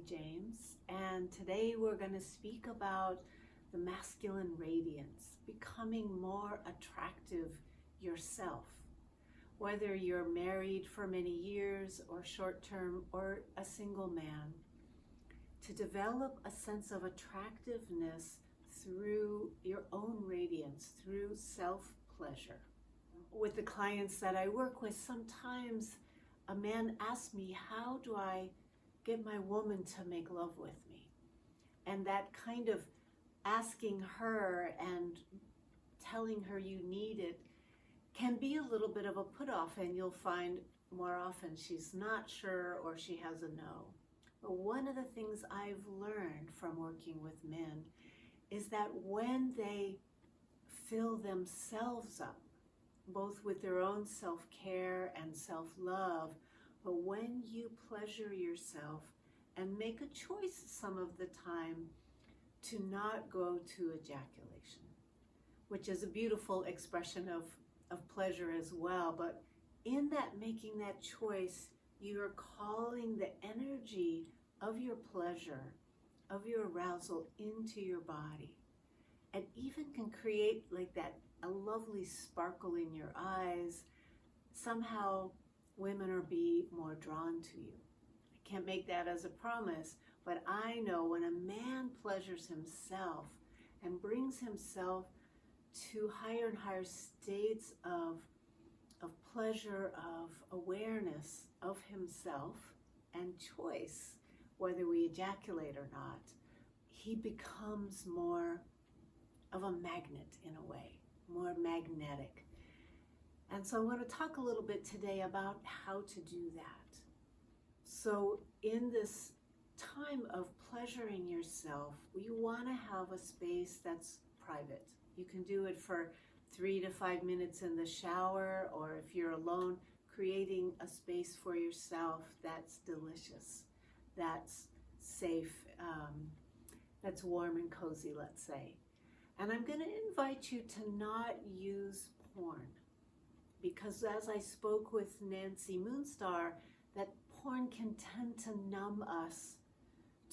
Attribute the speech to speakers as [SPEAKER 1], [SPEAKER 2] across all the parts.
[SPEAKER 1] James, and today we're going to speak about the masculine radiance, becoming more attractive yourself. Whether you're married for many years or short-term or a single man, to develop a sense of attractiveness through your own radiance, through self-pleasure. With the clients that I work with, sometimes a man asks me, how do I get my woman to make love with me? And that kind of asking her and telling her you need it can be a little bit of a put off, and you'll find more often she's not sure or she has a no. But one of the things I've learned from working with men is that when they fill themselves up, both with their own self-care and self-love, but when you pleasure yourself and make a choice some of the time to not go to ejaculation, which is a beautiful expression of pleasure as well, but in that making that choice, you're calling the energy of your pleasure, of your arousal into your body, and even can create like that, a lovely sparkle in your eyes. Somehow women are be more drawn to you. I can't make that as a promise, but I know when a man pleasures himself and brings himself to higher and higher states of pleasure, of awareness of himself and choice, whether we ejaculate or not, he becomes more of a magnet in a way, more magnetic. And so I want to talk a little bit today about how to do that. So in this time of pleasuring yourself, you want to have a space that's private. You can do it for 3 to 5 minutes in the shower, or if you're alone, creating a space for yourself that's delicious, that's safe, that's warm and cozy, let's say. And I'm going to invite you to not use porn, because as I spoke with Nancy Moonstar, that porn can tend to numb us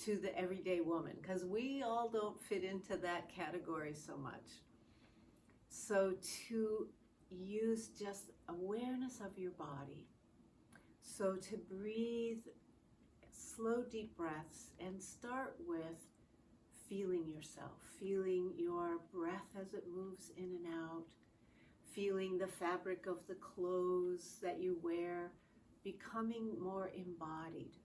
[SPEAKER 1] to the everyday woman, because we all don't fit into that category so much. So to use just awareness of your body. So to breathe slow, deep breaths and start with feeling yourself, feeling your breath as it moves in and out, feeling the fabric of the clothes that you wear, becoming more embodied.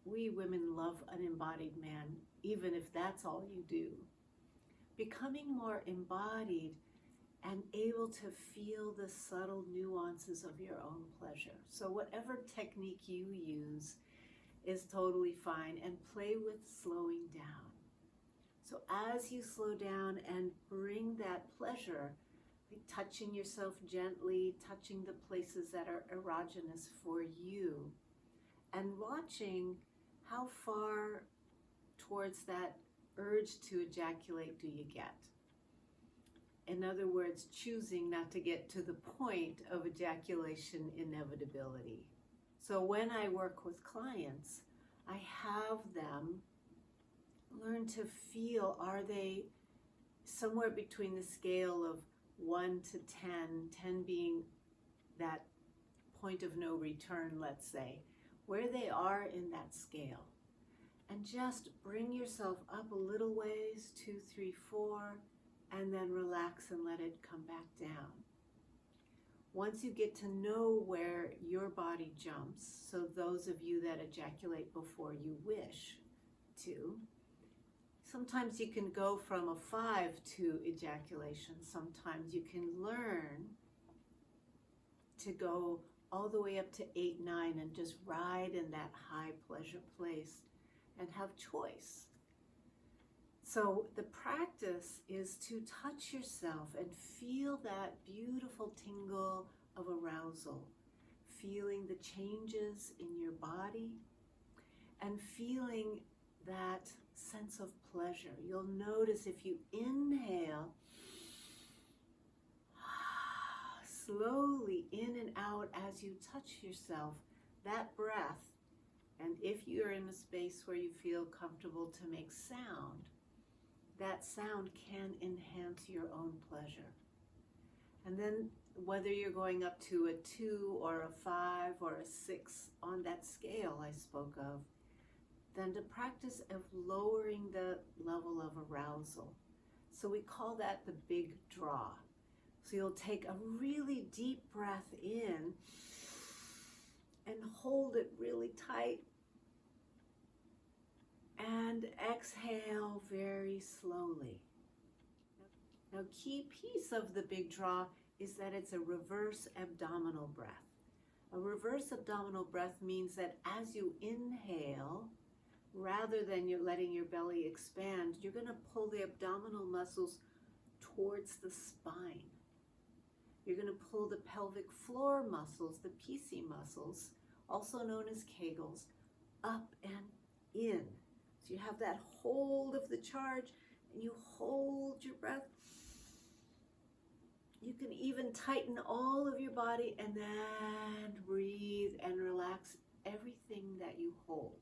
[SPEAKER 1] We women love an embodied man, even if that's all you do. Becoming more embodied and able to feel the subtle nuances of your own pleasure. So whatever technique you use is totally fine, and play with slowing down. So as you slow down and bring that pleasure, like touching yourself gently, touching the places that are erogenous for you, and watching how far towards that urge to ejaculate do you get. In other words, choosing not to get to the point of ejaculation inevitability. So when I work with clients, I have them learn to feel, are they somewhere between the scale of 1 to 10, 10 being that point of no return, let's say, where they are in that scale. And just bring yourself up a little ways, 2, 3, 4, and then relax and let it come back down. Once you get to know where your body jumps, so those of you that ejaculate before you wish to, sometimes you can go from a 5 to ejaculation. Sometimes you can learn to go all the way up to 8, 9 and just ride in that high pleasure place and have choice. So the practice is to touch yourself and feel that beautiful tingle of arousal, feeling the changes in your body and feeling that sense of pleasure. You'll notice if you inhale, slowly in and out as you touch yourself, that breath And if you're in a space where you feel comfortable to make sound, that sound can enhance your own pleasure. And then whether you're going up to a 2 or a 5 or a 6 on that scale I spoke of, then the practice of lowering the level of arousal. So we call that the big draw. So you'll take a really deep breath in and hold it really tight. And exhale very slowly. Now, key piece of the big draw is that it's a reverse abdominal breath. A reverse abdominal breath means that as you inhale, rather than you letting your belly expand, you're going to pull the abdominal muscles towards the spine. You're going to pull the pelvic floor muscles, the PC muscles, also known as Kegels, up and in. So you have that hold of the charge, and you hold your breath. You can even tighten all of your body and then breathe and relax everything that you hold.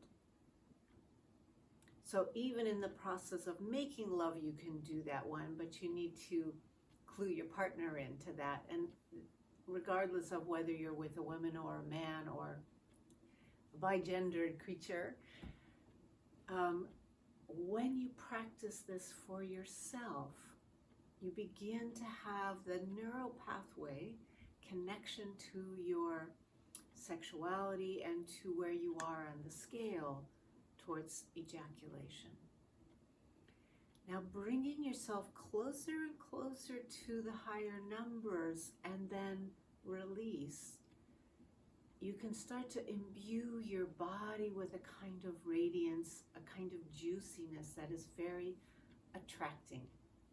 [SPEAKER 1] So even in the process of making love, you can do that one, but you need to clue your partner into that. And regardless of whether you're with a woman or a man or a bigendered creature, when you practice this for yourself, you begin to have the neural pathway connection to your sexuality and to where you are on the scale towards ejaculation. Now bringing yourself closer and closer to the higher numbers and then release, you can start to imbue your body with a kind of radiance, a kind of juiciness that is very attracting,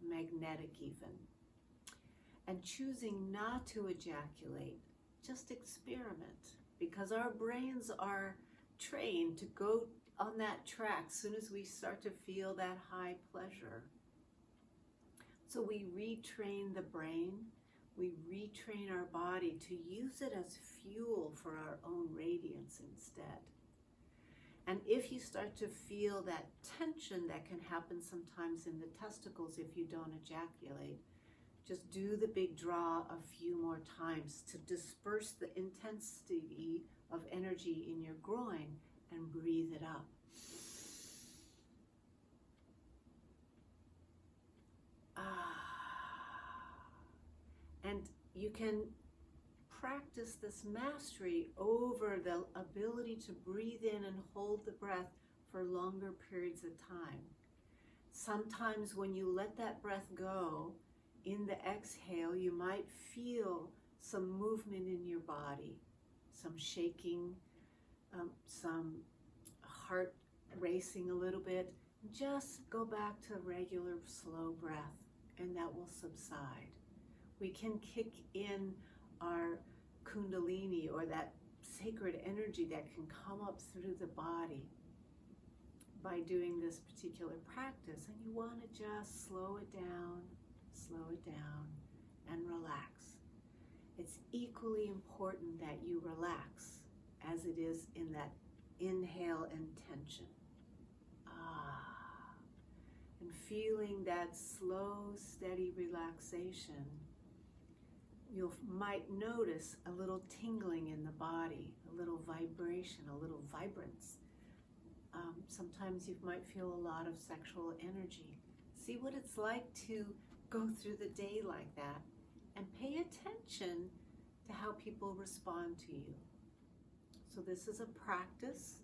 [SPEAKER 1] magnetic even. And choosing not to ejaculate, just experiment, because our brains are trained to go on that track as soon as we start to feel that high pleasure. So we retrain the brain, we retrain our body to use it as fuel for our own radiance instead. And if you start to feel that tension that can happen sometimes in the testicles if you don't ejaculate, just do the big draw a few more times to disperse the intensity of energy in your groin and breathe it up. And you can practice this mastery over the ability to breathe in and hold the breath for longer periods of time. Sometimes when you let that breath go, in the exhale, you might feel some movement in your body, some shaking, some heart racing a little bit. Just go back to regular slow breath and that will subside. We can kick in our kundalini, or that sacred energy that can come up through the body by doing this particular practice. And you want to just slow it down, and relax. It's equally important that you relax as it is in that inhale and tension. And feeling that slow, steady relaxation, you might notice a little tingling in the body, a little vibration, a little vibrance. Sometimes you might feel a lot of sexual energy. See what it's like to go through the day like that and pay attention to how people respond to you. So this is a practice,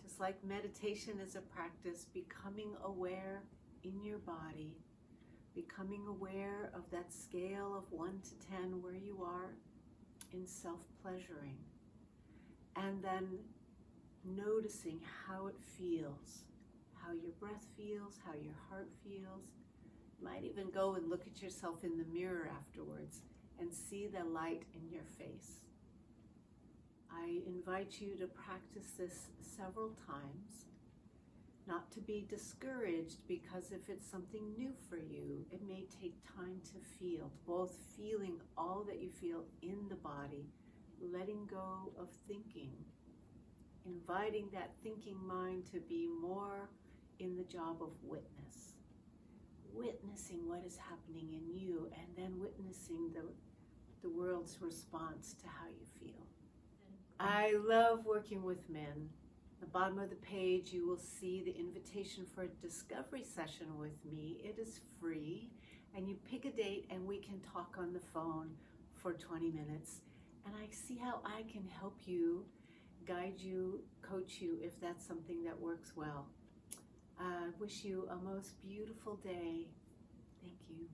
[SPEAKER 1] just like meditation is a practice, becoming aware in your body, becoming aware of that scale of 1 to 10 where you are in self-pleasuring, and then noticing how it feels, how your breath feels, how your heart feels. You might even go and look at yourself in the mirror afterwards and see the light in your face. I invite you to practice this several times, not to be discouraged, because if it's something new for you, it may take time to feel, both feeling all that you feel in the body, letting go of thinking, inviting that thinking mind to be more in the job of witness. Witnessing what is happening in you, and then witnessing the world's response to how you feel. I love working with men. At the bottom of the page, you will see the invitation for a discovery session with me. It is free, and you pick a date and we can talk on the phone for 20 minutes. And I see how I can help you, guide you, coach you if that's something that works well. I wish you a most beautiful day. Thank you.